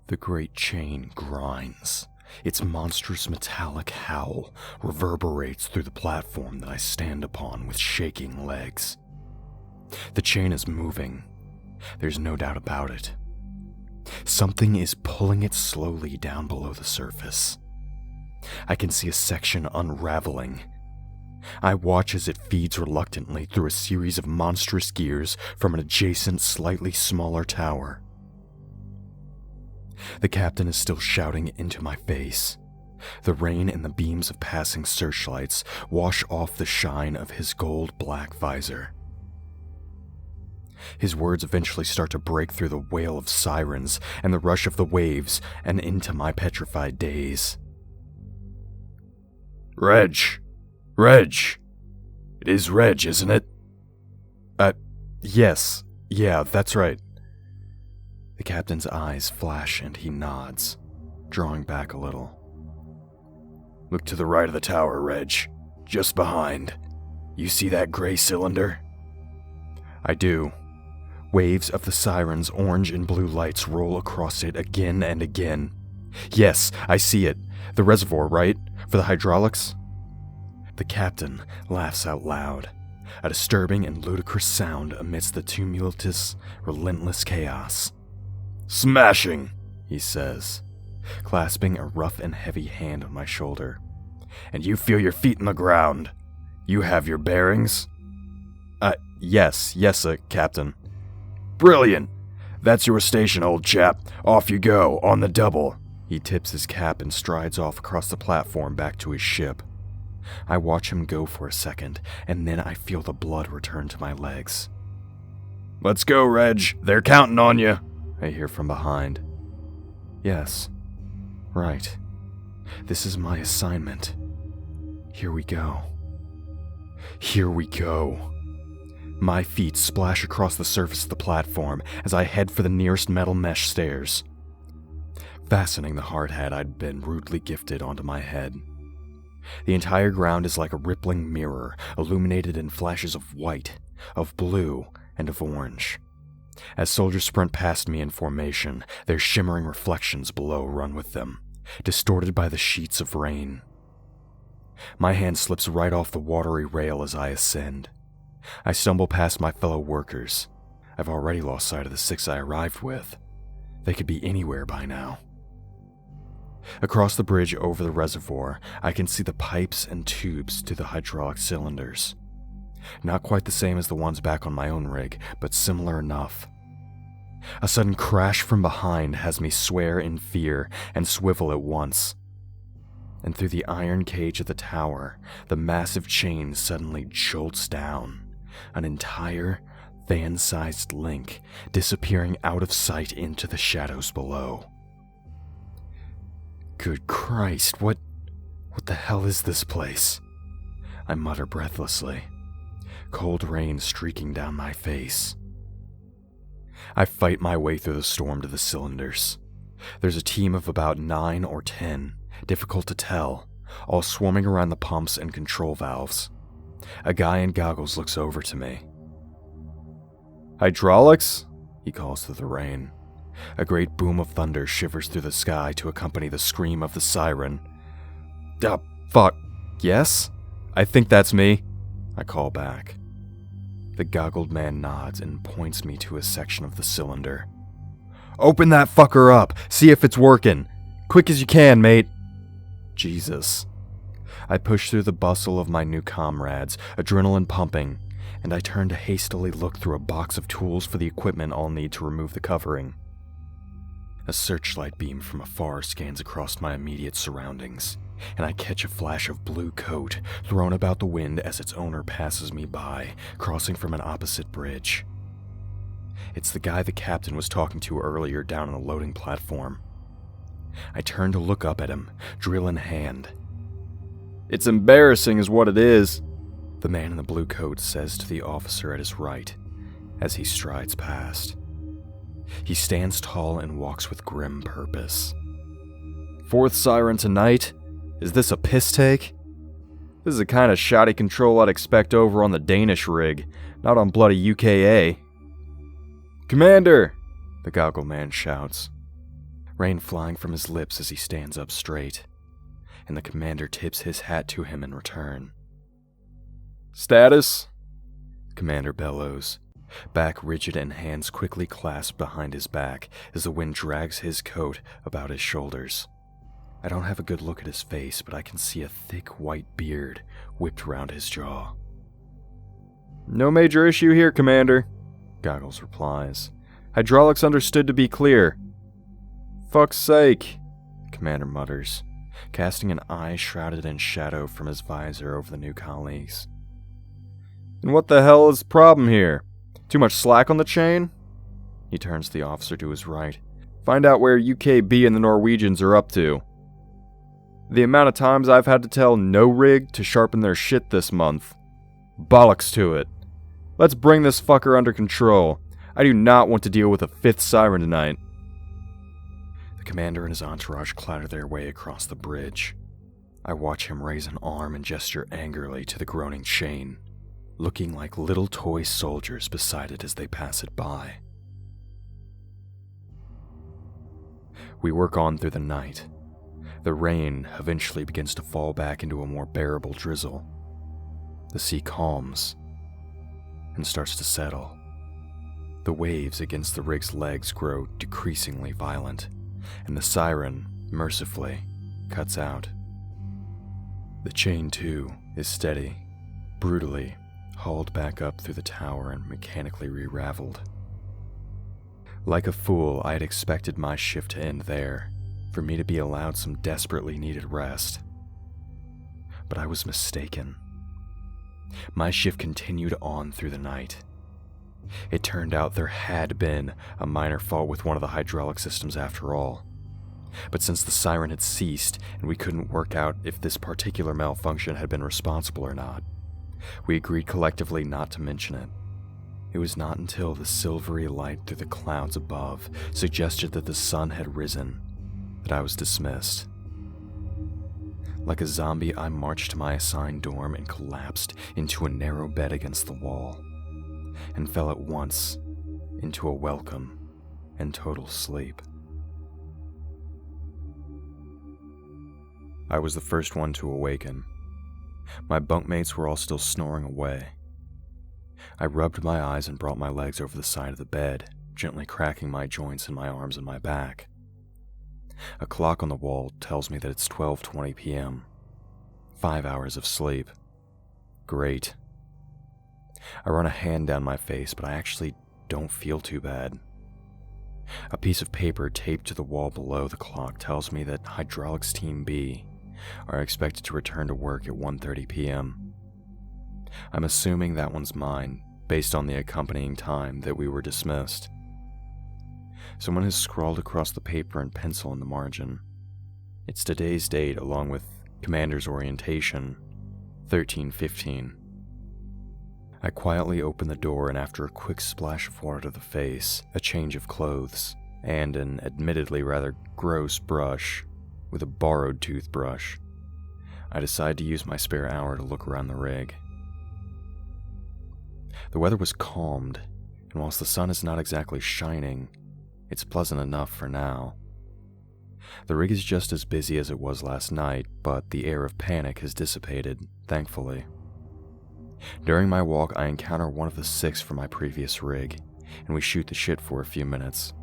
The great chain grinds. Its monstrous metallic howl reverberates through the platform that I stand upon with shaking legs. The chain is moving. There's no doubt about it. Something is pulling it slowly down below the surface. I can see a section unraveling. I watch as it feeds reluctantly through a series of monstrous gears from an adjacent, slightly smaller tower. The captain is still shouting into my face. The rain and the beams of passing searchlights wash off the shine of his gold-black visor. His words eventually start to break through the wail of sirens and the rush of the waves and into my petrified daze. Reg! It is Reg, isn't it? Yes. Yeah, that's right. The captain's eyes flash and he nods, drawing back a little. Look to the right of the tower, Reg. Just behind. You see that gray cylinder? I do. Waves of the siren's orange and blue lights roll across it again and again. Yes, I see it. The reservoir, right? For the hydraulics? The captain laughs out loud, a disturbing and ludicrous sound amidst the tumultuous, relentless chaos. Smashing, he says, clasping a rough and heavy hand on my shoulder. And you feel your feet in the ground. You have your bearings? Yes, Captain. Brilliant. That's your station, old chap. Off you go, on the double. He tips his cap and strides off across the platform back to his ship. I watch him go for a second, and then I feel the blood return to my legs. Let's go, Reg. They're counting on you, I hear from behind. Yes. Right. This is my assignment. Here we go. Here we go. My feet splash across the surface of the platform as I head for the nearest metal mesh stairs, fastening the hard hat I'd been rudely gifted onto my head. The entire ground is like a rippling mirror, illuminated in flashes of white, of blue, and of orange. As soldiers sprint past me in formation, their shimmering reflections below run with them, distorted by the sheets of rain. My hand slips right off the watery rail as I ascend. I stumble past my fellow workers. I've already lost sight of the 6 I arrived with. They could be anywhere by now. Across the bridge over the reservoir, I can see the pipes and tubes to the hydraulic cylinders. Not quite the same as the ones back on my own rig, but similar enough. A sudden crash from behind has me swear in fear and swivel at once. And through the iron cage of the tower, the massive chain suddenly jolts down, an entire fan-sized link disappearing out of sight into the shadows below. Good Christ, what the hell is this place? I mutter breathlessly, cold rain streaking down my face. I fight my way through the storm to the cylinders. There's a team of about 9 or 10, difficult to tell, all swarming around the pumps and control valves. A guy in goggles looks over to me. Hydraulics? He calls through the rain. A great boom of thunder shivers through the sky to accompany the scream of the siren. Fuck. Yes? I think that's me, I call back. The goggled man nods and points me to a section of the cylinder. Open that fucker up! See if it's working! Quick as you can, mate! Jesus. I push through the bustle of my new comrades, adrenaline pumping, and I turn to hastily look through a box of tools for the equipment I'll need to remove the covering. A searchlight beam from afar scans across my immediate surroundings, and I catch a flash of blue coat thrown about the wind as its owner passes me by, crossing from an opposite bridge. It's the guy the captain was talking to earlier down on the loading platform. I turn to look up at him, drill in hand. It's embarrassing is what it is, the man in the blue coat says to the officer at his right, as he strides past. He stands tall and walks with grim purpose. 4th siren tonight? Is this a piss take? This is the kind of shoddy control I'd expect over on the Danish rig, not on bloody UKA. Commander! The goggle man shouts. rain flying from his lips as he stands up straight, and the commander tips his hat to him in return. "Status?" The commander bellows, back rigid and hands quickly clasped behind his back as the wind drags his coat about his shoulders. I don't have a good look at his face, but I can see a thick white beard whipped around his jaw. "No major issue here, Commander," Goggles replies. "Hydraulics understood to be clear." "Fuck's sake," Commander mutters, casting an eye shrouded in shadow from his visor over the new colleagues. "And what the hell is the problem here? Too much slack on the chain?" He turns to the officer to his right. "Find out where UKB and the Norwegians are up to. The amount of times I've had to tell no rig to sharpen their shit this month. Bollocks to it. Let's bring this fucker under control. I do not want to deal with a fifth siren tonight." The commander and his entourage clatter their way across the bridge. I watch him raise an arm and gesture angrily to the groaning chain, looking like little toy soldiers beside it as they pass it by. We work on through the night. The rain eventually begins to fall back into a more bearable drizzle. The sea calms and starts to settle. The waves against the rig's legs grow decreasingly violent, and the siren, mercifully, cuts out. The chain, too, is steady, brutally hauled back up through the tower and mechanically re-raveled. Like a fool, I had expected my shift to end there, for me to be allowed some desperately needed rest. But I was mistaken. My shift continued on through the night. It turned out there had been a minor fault with one of the hydraulic systems after all. But since the siren had ceased and we couldn't work out if this particular malfunction had been responsible or not, we agreed collectively not to mention it. It was not until the silvery light through the clouds above suggested that the sun had risen that I was dismissed. Like a zombie, I marched to my assigned dorm and collapsed into a narrow bed against the wall, and fell at once into a welcome and total sleep. I was the first one to awaken. My bunkmates were all still snoring away. I rubbed my eyes and brought my legs over the side of the bed, gently cracking my joints in my arms and my back. A clock on the wall tells me that it's 12:20 p.m. 5 hours of sleep. Great. I run a hand down my face, but I actually don't feel too bad. A piece of paper taped to the wall below the clock tells me that Hydraulics Team B are expected to return to work at 1:30 p.m. I'm assuming that one's mine, based on the accompanying time that we were dismissed. Someone has scrawled across the paper in pencil in the margin. It's today's date along with Commander's orientation, 13:15. I quietly open the door, and after a quick splash of water to the face, a change of clothes, and an admittedly rather gross brush with a borrowed toothbrush, I decide to use my spare hour to look around the rig. The weather was calmed, and whilst the sun is not exactly shining, it's pleasant enough for now. The rig is just as busy as it was last night, but the air of panic has dissipated, thankfully. During my walk, I encounter one of the 6 from my previous rig, and we shoot the shit for a few minutes.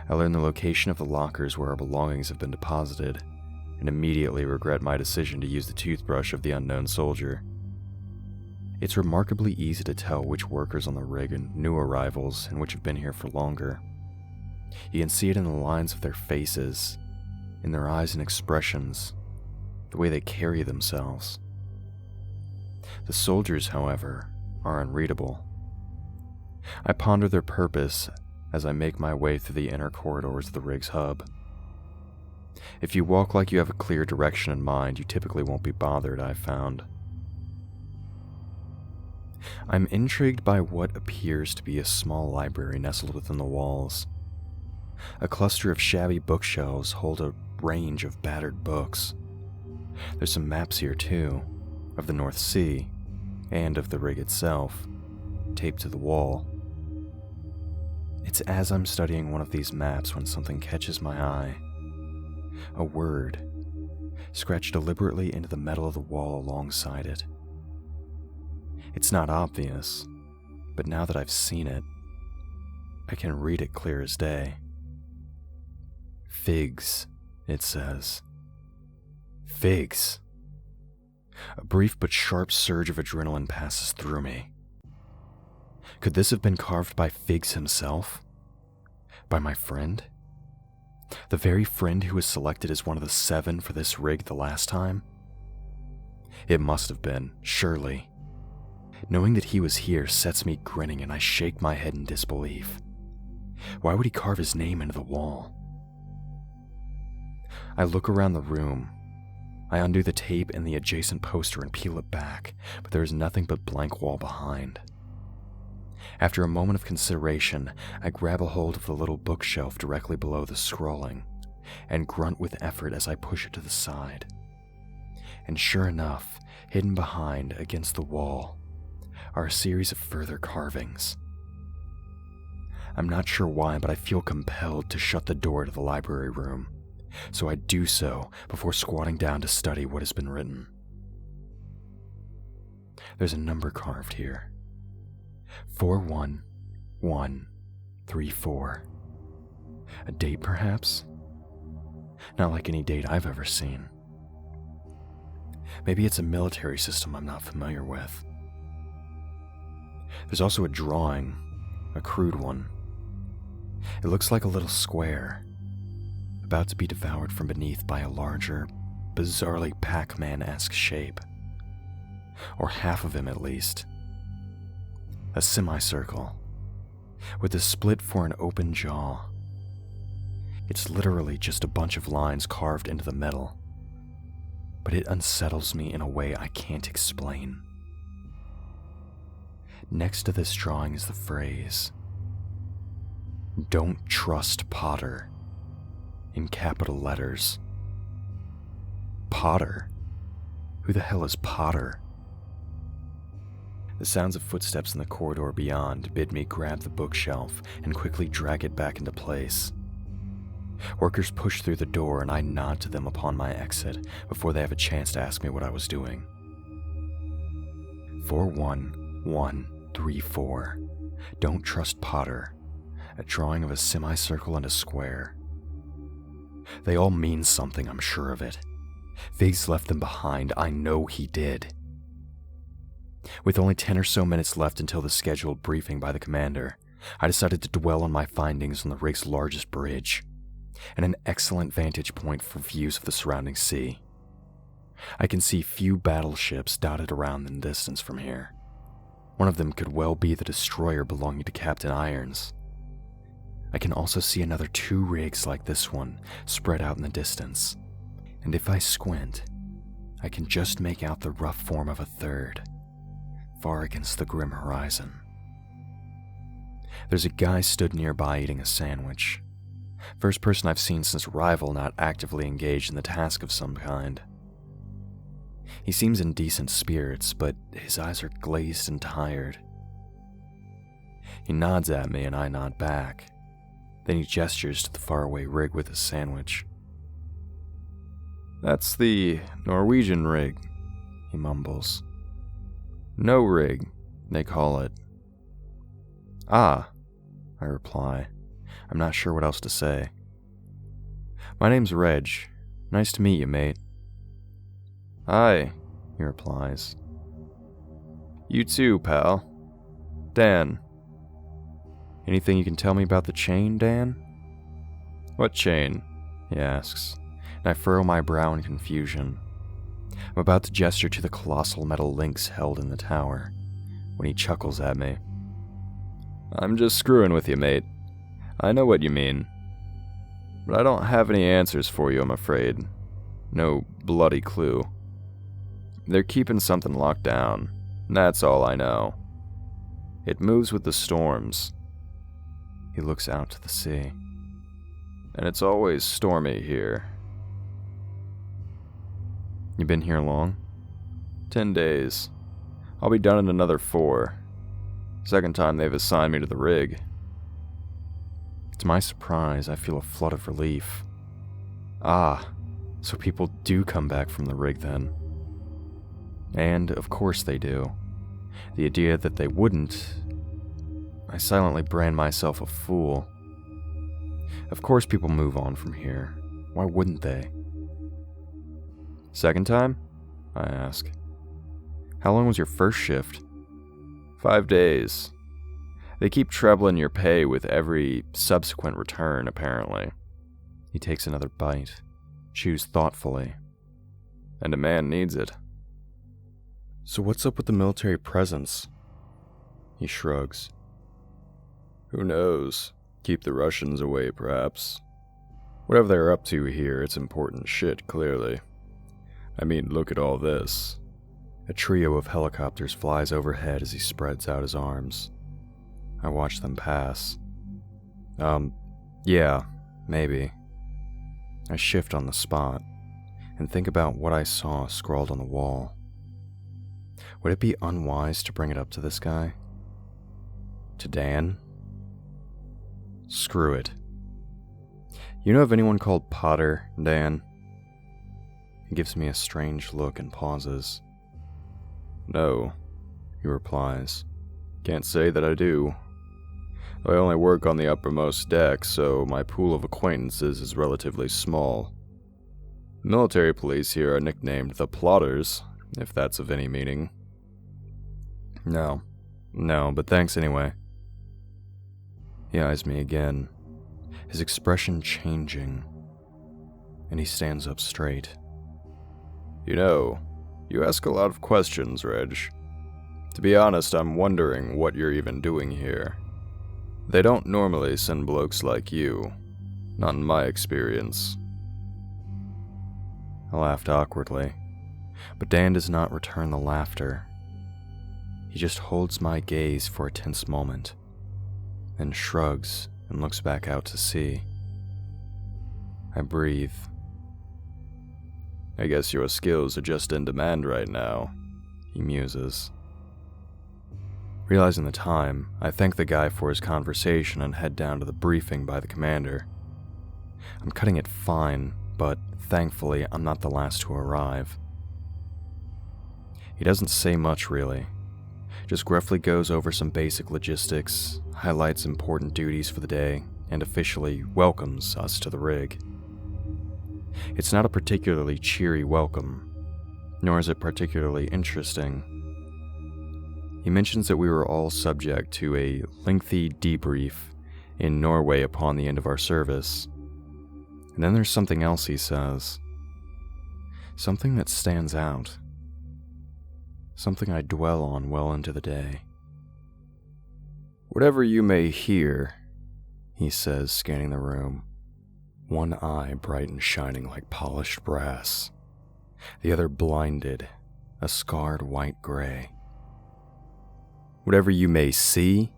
I learn the location of the lockers where our belongings have been deposited, and immediately regret my decision to use the toothbrush of the unknown soldier. It's remarkably easy to tell which workers on the rig are new arrivals and which have been here for longer. You can see it in the lines of their faces, in their eyes and expressions, the way they carry themselves. The soldiers, however, are unreadable. I ponder their purpose as I make my way through the inner corridors of the rig's hub. If you walk like you have a clear direction in mind, you typically won't be bothered, I've found. I'm intrigued by what appears to be a small library nestled within the walls. A cluster of shabby bookshelves hold a range of battered books. There's some maps here too, of the North Sea, and of the rig itself, taped to the wall. It's as I'm studying one of these maps when something catches my eye. A word, scratched deliberately into the metal of the wall alongside it. It's not obvious, but now that I've seen it, I can read it clear as day. Figs, it says. Figs. A brief but sharp surge of adrenaline passes through me. Could this have been carved by Figs himself? By my friend? The very friend who was selected as one of the 7 for this rig the last time? It must have been, surely. Knowing that he was here sets me grinning, and I shake my head in disbelief. Why would he carve his name into the wall? I look around the room. I undo the tape and the adjacent poster and peel it back, but there is nothing but blank wall behind. After a moment of consideration, I grab a hold of the little bookshelf directly below the scrolling, and grunt with effort as I push it to the side. And sure enough, hidden behind, against the wall, are a series of further carvings. I'm not sure why, but I feel compelled to shut the door to the library room, so I do so before squatting down to study what has been written. There's a number carved here. 41134. A date, perhaps? Not like any date I've ever seen. Maybe it's a military system I'm not familiar with. There's also a drawing, a crude one. It looks like a little square, about to be devoured from beneath by a larger, bizarrely Pac-Man-esque shape. Or half of him at least. A semicircle, with a split for an open jaw. It's literally just a bunch of lines carved into the metal, but it unsettles me in a way I can't explain. Next to this drawing is the phrase, "Don't trust Potter," in capital letters. Potter? Who the hell is Potter? The sounds of footsteps in the corridor beyond bid me grab the bookshelf and quickly drag it back into place. Workers push through the door and I nod to them upon my exit before they have a chance to ask me what I was doing. 41134. Don't trust Potter. A drawing of a semicircle and a square. They all mean something, I'm sure of it. Figs left them behind, I know he did. With only 10 or so minutes left until the scheduled briefing by the commander, I decided to dwell on my findings on the rig's largest bridge, and an excellent vantage point for views of the surrounding sea. I can see few battleships dotted around in the distance from here. One of them could well be the destroyer belonging to Captain Irons. I can also see another 2 rigs like this one spread out in the distance, and if I squint, I can just make out the rough form of a 3rd, far against the grim horizon. There's a guy stood nearby eating a sandwich. First person I've seen since Rival not actively engaged in the task of some kind. He seems in decent spirits, but his eyes are glazed and tired. He nods at me and I nod back. Then he gestures to the faraway rig with his sandwich. "That's the Norwegian rig," he mumbles. "No rig, they call it." "Ah," I reply. I'm not sure what else to say. "My name's Reg. Nice to meet you, mate." "Hi," he replies. "You too, pal. Dan. Anything you can tell me about the chain, Dan?" "What chain?" he asks, and I furrow my brow in confusion. I'm about to gesture to the colossal metal links held in the tower, when he chuckles at me. "I'm just screwing with you, mate. I know what you mean. But I don't have any answers for you, I'm afraid. No bloody clue. They're keeping something locked down. That's all I know. It moves with the storms." He looks out to the sea. "And it's always stormy here." "You been here long?" 10 days. I'll be done in another 4. Second time they've assigned me to the rig. To my surprise, I feel a flood of relief. Ah, so people do come back from the rig then. And of course they do. The idea that they wouldn't, I silently brand myself a fool. Of course people move on from here. Why wouldn't they? Second time? I ask. How long was your first shift? 5 days. They keep trebling your pay with every subsequent return, apparently. He takes another bite, chews thoughtfully. And a man needs it. So what's up with the military presence? He shrugs. Who knows? Keep the Russians away, perhaps. Whatever they're up to here, it's important shit, clearly. I mean, look at all this. A trio of helicopters flies overhead as he spreads out his arms. I watch them pass. Yeah, maybe. I shift on the spot and think about what I saw scrawled on the wall. Would it be unwise to bring it up to this guy? To Dan? Screw it. You know of anyone called Potter, Dan? He gives me a strange look and pauses. No, he replies. Can't say that I do. I only work on the uppermost deck, so my pool of acquaintances is relatively small. Military police here are nicknamed the Plotters, if that's of any meaning. No, but thanks anyway. He eyes me again, his expression changing, and he stands up straight. You know, you ask a lot of questions, Reg. To be honest, I'm wondering what you're even doing here. They don't normally send blokes like you. Not in my experience. I laughed awkwardly, but Dan does not return the laughter. He just holds my gaze for a tense moment, then shrugs and looks back out to sea. I breathe. I guess your skills are just in demand right now, he muses. Realizing the time, I thank the guy for his conversation and head down to the briefing by the commander. I'm cutting it fine, but thankfully I'm not the last to arrive. He doesn't say much really, just gruffly goes over some basic logistics, highlights important duties for the day, and officially welcomes us to the rig. It's not a particularly cheery welcome, nor is it particularly interesting. He mentions that we were all subject to a lengthy debrief in Norway upon the end of our service. And then there's something else he says. Something that stands out. Something I dwell on well into the day. Whatever you may hear, he says, scanning the room. One eye bright and shining like polished brass. The other blinded, a scarred white-gray. Whatever you may see,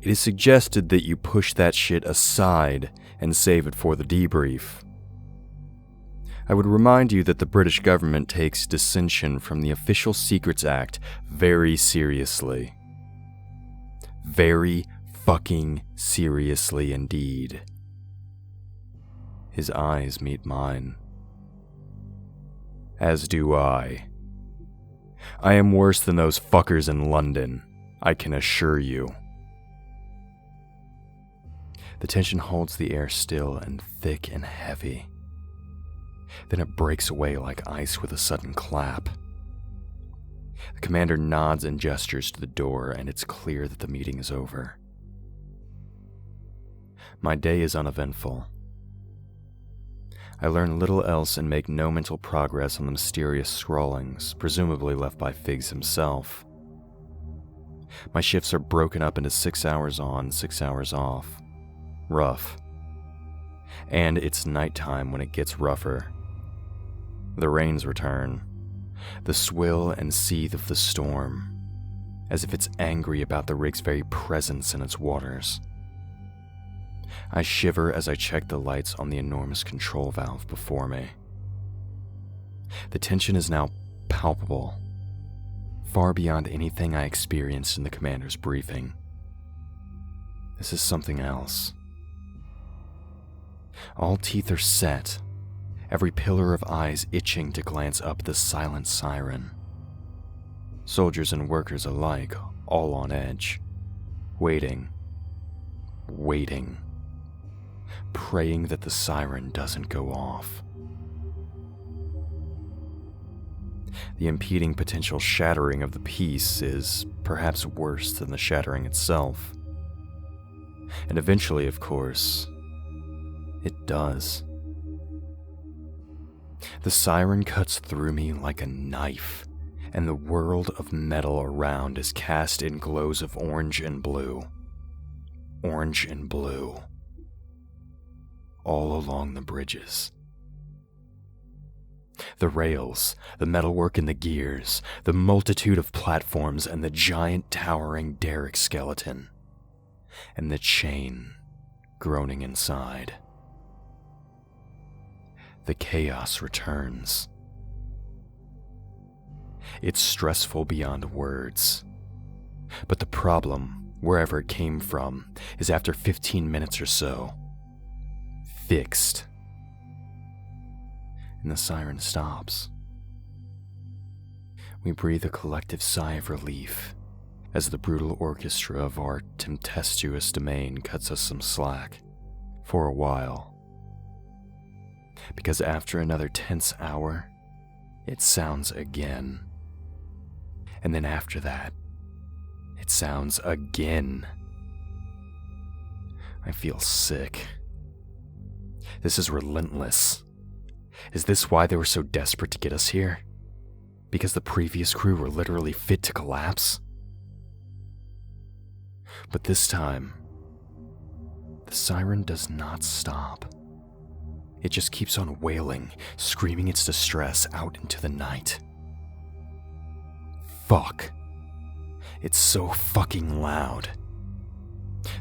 it is suggested that you push that shit aside and save it for the debrief. I would remind you that the British government takes dissension from the Official Secrets Act very seriously. Very fucking seriously indeed. His eyes meet mine. As do I. I am worse than those fuckers in London, I can assure you. The tension holds the air still and thick and heavy. Then it breaks away like ice with a sudden clap. The commander nods and gestures to the door, and it's clear that the meeting is over. My day is uneventful. I learn little else and make no mental progress on the mysterious scrawlings, presumably left by Figs himself. My shifts are broken up into 6 hours on, 6 hours off. Rough. And it's nighttime when it gets rougher. The rains return, the swill and seethe of the storm, as if it's angry about the rig's very presence in its waters. I shiver as I check the lights on the enormous control valve before me. The tension is now palpable, far beyond anything I experienced in the commander's briefing. This is something else. All teeth are set, every pillar of eyes itching to glance up the silent siren. Soldiers and workers alike, all on edge, waiting, praying that the siren doesn't go off. The impeding potential shattering of the peace is perhaps worse than the shattering itself. And eventually, of course, it does. The siren cuts through me like a knife, and the world of metal around is cast in glows of orange and blue. Orange and blue. All along the bridges. The rails, the metalwork in the gears, the multitude of platforms and the giant towering derrick skeleton, and the chain groaning inside. The chaos returns. It's stressful beyond words. But the problem, wherever it came from, is after 15 minutes or so, fixed. And the siren stops. We breathe a collective sigh of relief as the brutal orchestra of our tempestuous domain cuts us some slack, for a while. Because after another tense hour, it sounds again. And then after that, it sounds again. I feel sick. This is relentless. Is this why they were so desperate to get us here? Because the previous crew were literally fit to collapse? But this time, the siren does not stop. It just keeps on wailing, screaming its distress out into the night. Fuck. It's so fucking loud.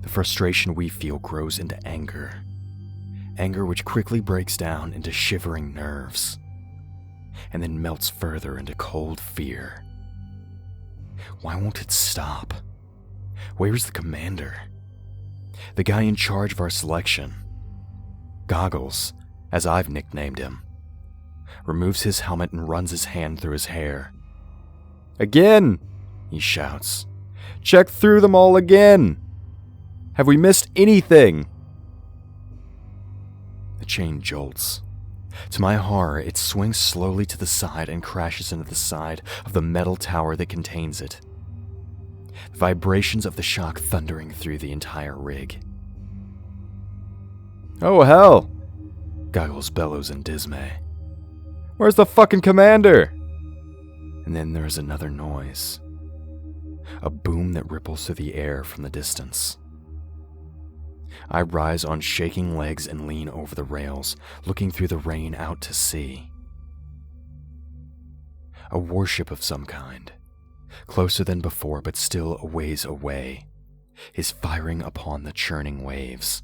The frustration we feel grows into anger. Anger which quickly breaks down into shivering nerves, and then melts further into cold fear. Why won't it stop? Where's the commander? The guy in charge of our selection. Goggles, as I've nicknamed him, removes his helmet and runs his hand through his hair. Again, he shouts. Check through them all again. Have we missed anything? The chain jolts. To my horror, it swings slowly to the side and crashes into the side of the metal tower that contains it. The vibrations of the shock thundering through the entire rig. Oh hell! Goggles bellows in dismay. Where's the fucking commander? And then there's another noise. A boom that ripples through the air from the distance. I rise on shaking legs and lean over the rails, looking through the rain out to sea. A warship of some kind, closer than before but still a ways away, is firing upon the churning waves.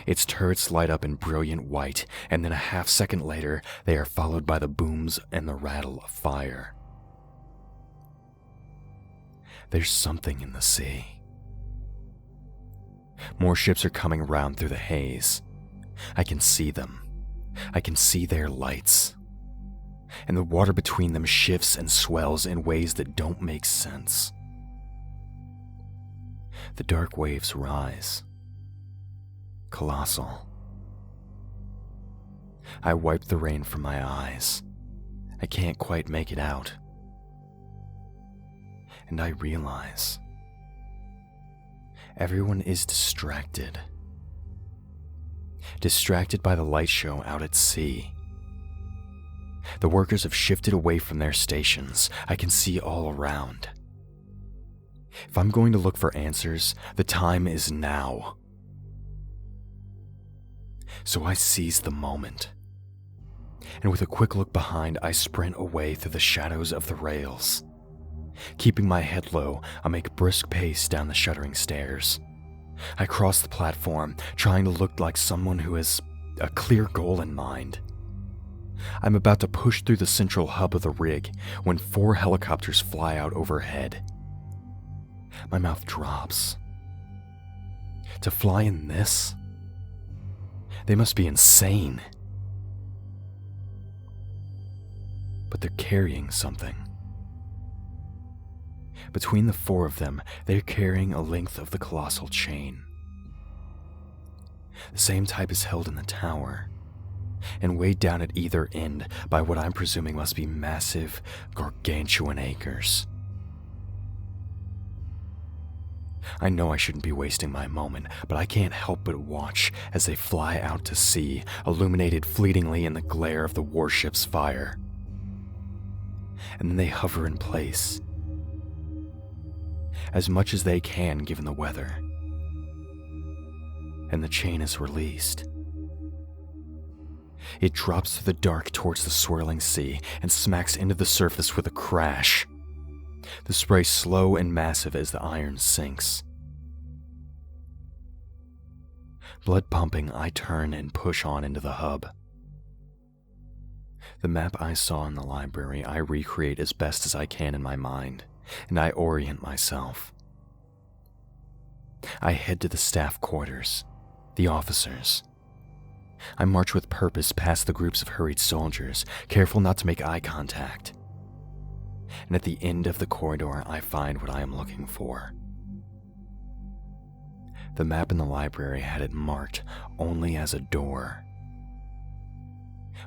Its turrets light up in brilliant white, and then a half-second later, they are followed by the booms and the rattle of fire. There's something in the sea. More ships are coming around through the haze. I can see them. I can see their lights. And the water between them shifts and swells in ways that don't make sense. The dark waves rise. Colossal. I wipe the rain from my eyes. I can't quite make it out. And I realize everyone is distracted. Distracted by the light show out at sea. The workers have shifted away from their stations. I can see all around. If I'm going to look for answers, the time is now. So I seize the moment. And with a quick look behind, I sprint away through the shadows of the rails. Keeping my head low, I make brisk pace down the shuddering stairs. I cross the platform, trying to look like someone who has a clear goal in mind. I'm about to push through the central hub of the rig when 4 helicopters fly out overhead. My mouth drops. To fly in this? They must be insane. But they're carrying something. Between the four of them, they're carrying a length of the colossal chain. The same type is held in the tower, and weighed down at either end by what I'm presuming must be massive, gargantuan anchors. I know I shouldn't be wasting my moment, but I can't help but watch as they fly out to sea, illuminated fleetingly in the glare of the warship's fire. And then they hover in place, as much as they can given the weather. And the chain is released. It drops through the dark towards the swirling sea and smacks into the surface with a crash. The spray slow and massive as the iron sinks. Blood pumping, I turn and push on into the hub. The map I saw in the library I recreate as best as I can in my mind, and I orient myself. I head to the staff quarters, the officers. I march with purpose past the groups of hurried soldiers, careful not to make eye contact. And at the end of the corridor, I find what I am looking for. The map in the library had it marked only as a door,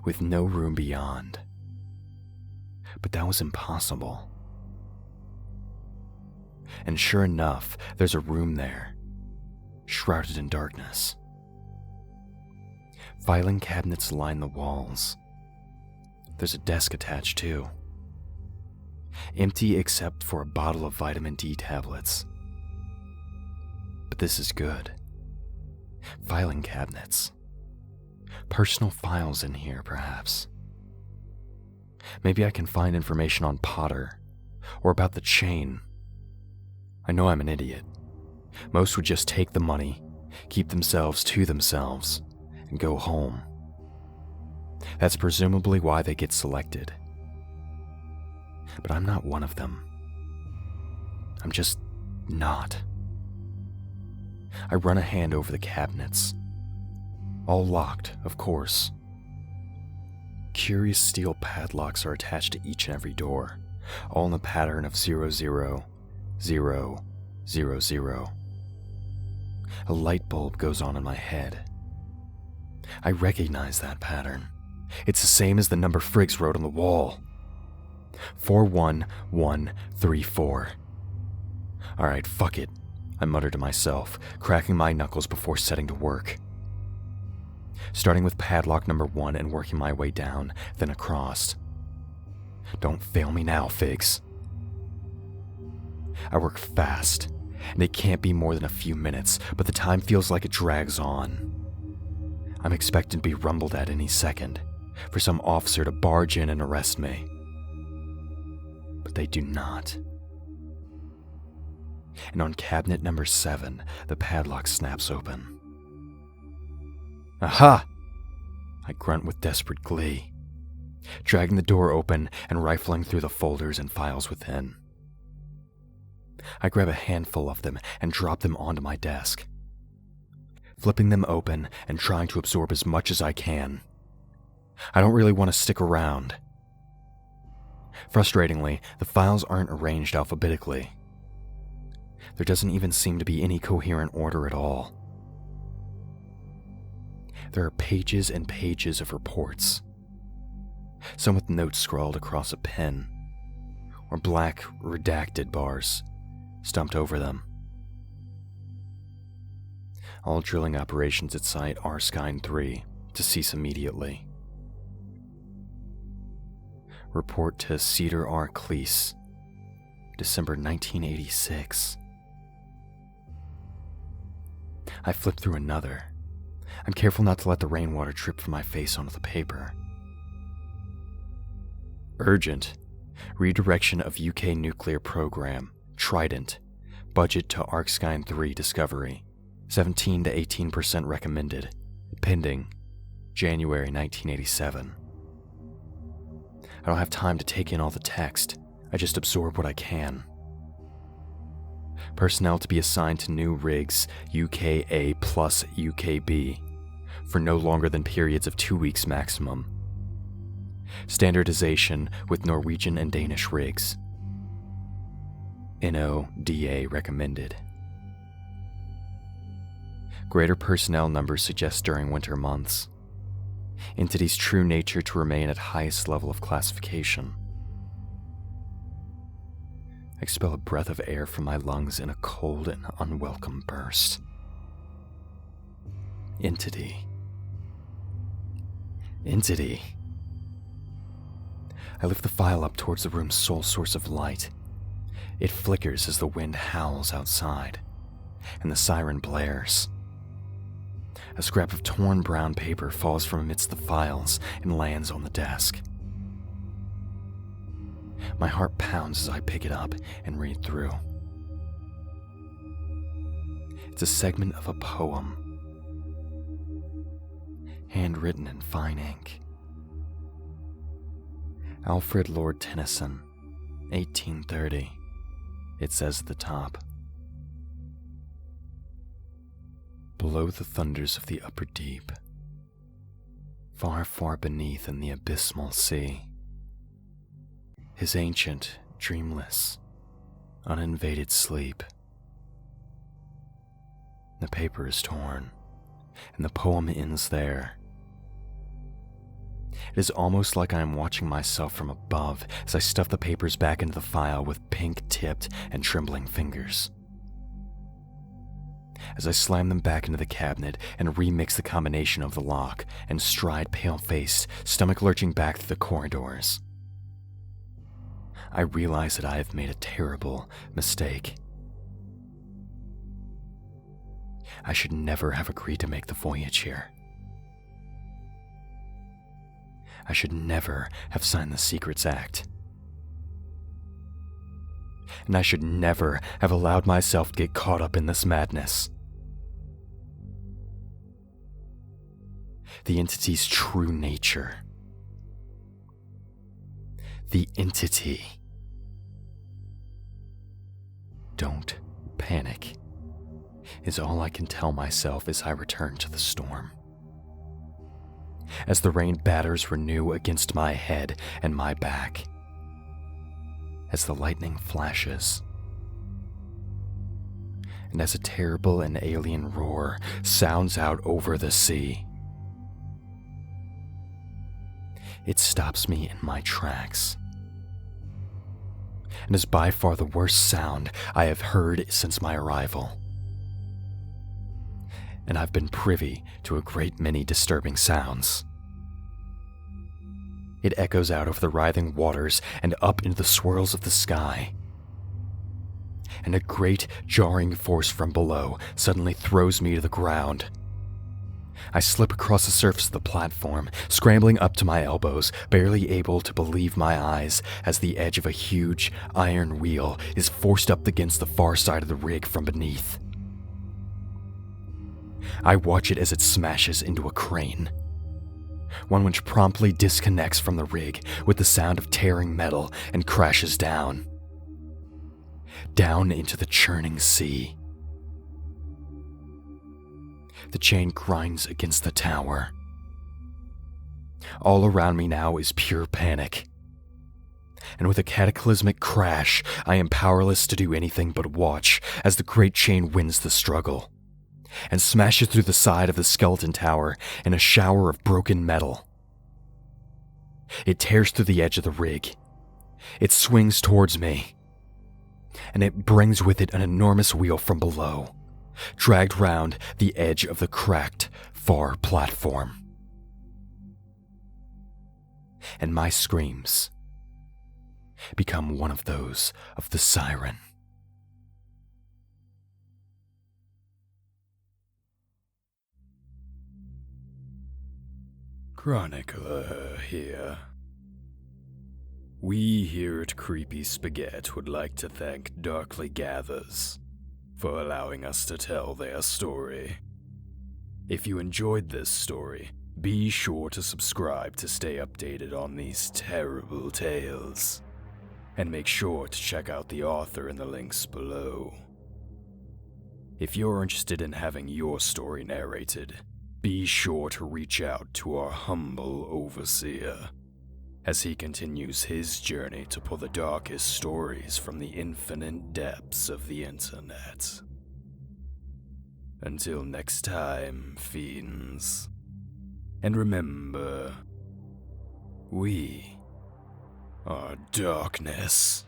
with no room beyond. But that was impossible. And sure enough, there's a room there, shrouded in darkness. Filing cabinets line the walls. There's a desk attached too. Empty except for a bottle of vitamin D tablets. But this is good. Filing cabinets. Personal files in here, perhaps. Maybe I can find information on Potter, or about the chain. I know I'm an idiot. Most would just take the money, keep themselves to themselves, and go home. That's presumably why they get selected. But I'm not one of them. I'm just not. I run a hand over the cabinets. All locked, of course. Curious steel padlocks are attached to each and every door, all in the pattern of 00, 0, 0, 0. A light bulb goes on in my head. I recognize that pattern. It's the same as the number Friggs wrote on the wall. 41134. Alright, fuck it, I mutter to myself, cracking my knuckles before setting to work. Starting with padlock number 1 and working my way down, then across. Don't fail me now, Figs. I work fast, and it can't be more than a few minutes, but the time feels like it drags on. I'm expected to be rumbled at any second, for some officer to barge in and arrest me. But they do not. And on cabinet number 7, the padlock snaps open. Aha! I grunt with desperate glee, dragging the door open and rifling through the folders and files within. I grab a handful of them and drop them onto my desk, flipping them open and trying to absorb as much as I can. I don't really want to stick around. Frustratingly, the files aren't arranged alphabetically. There doesn't even seem to be any coherent order at all. There are pages and pages of reports, some with notes scrawled across a pen, or black, redacted bars stumped over them. All drilling operations at Site R-Skyn 3 to cease immediately. Report to Cedar R. Cleese, December 1986. I flip through another. I'm careful not to let the rainwater drip from my face onto the paper. Urgent. Redirection of UK nuclear program. Trident. Budget to R-Skyn 3 discovery. 17 to 18% recommended. Pending. January 1987. I don't have time to take in all the text. I just absorb what I can. Personnel to be assigned to new rigs UKA plus UKB for no longer than periods of 2 weeks maximum. Standardization with Norwegian and Danish rigs. NODA recommended. Greater personnel numbers suggest during winter months. Entity's true nature to remain at highest level of classification. I expel a breath of air from my lungs in a cold and unwelcome burst. Entity. Entity. I lift the file up towards the room's sole source of light. It flickers as the wind howls outside, and the siren blares. A scrap of torn brown paper falls from amidst the files and lands on the desk. My heart pounds as I pick it up and read through. It's a segment of a poem, handwritten in fine ink. Alfred Lord Tennyson, 1830, it says at the top. Below the thunders of the upper deep, far, far beneath in the abysmal sea, his ancient, dreamless, uninvaded sleep. The paper is torn, and the poem ends there. It is almost like I am watching myself from above as I stuff the papers back into the file with pink-tipped and trembling fingers. As I slam them back into the cabinet and remix the combination of the lock and stride pale-faced, stomach-lurching back through the corridors, I realize that I have made a terrible mistake. I should never have agreed to make the voyage here. I should never have signed the Secrets Act. And I should never have allowed myself to get caught up in this madness. The entity's true nature. The entity. Don't panic, is all I can tell myself as I return to the storm. As the rain batters renew against my head and my back, as the lightning flashes, and as a terrible and alien roar sounds out over the sea, it stops me in my tracks, and is by far the worst sound I have heard since my arrival. And I've been privy to a great many disturbing sounds. It echoes out over the writhing waters and up into the swirls of the sky. And a great jarring force from below suddenly throws me to the ground. I slip across the surface of the platform, scrambling up to my elbows, barely able to believe my eyes as the edge of a huge iron wheel is forced up against the far side of the rig from beneath. I watch it as it smashes into a crane, one which promptly disconnects from the rig with the sound of tearing metal and crashes down into the churning sea. The chain grinds against the tower. All around me now is pure panic. And with a cataclysmic crash, I am powerless to do anything but watch as the great chain wins the struggle and smashes through the side of the skeleton tower in a shower of broken metal. It tears through the edge of the rig. It swings towards me, and it brings with it an enormous wheel from below, dragged round the edge of the cracked, far platform. And my screams become one of those of the siren. Chronicler here. We here at Creepy Spaghet would like to thank Darkly Gathers for allowing us to tell their story. If you enjoyed this story, be sure to subscribe to stay updated on these terrible tales, and make sure to check out the author in the links below. If you're interested in having your story narrated, be sure to reach out to our humble overseer as he continues his journey to pull the darkest stories from the infinite depths of the internet. Until next time, fiends. And remember, we are darkness.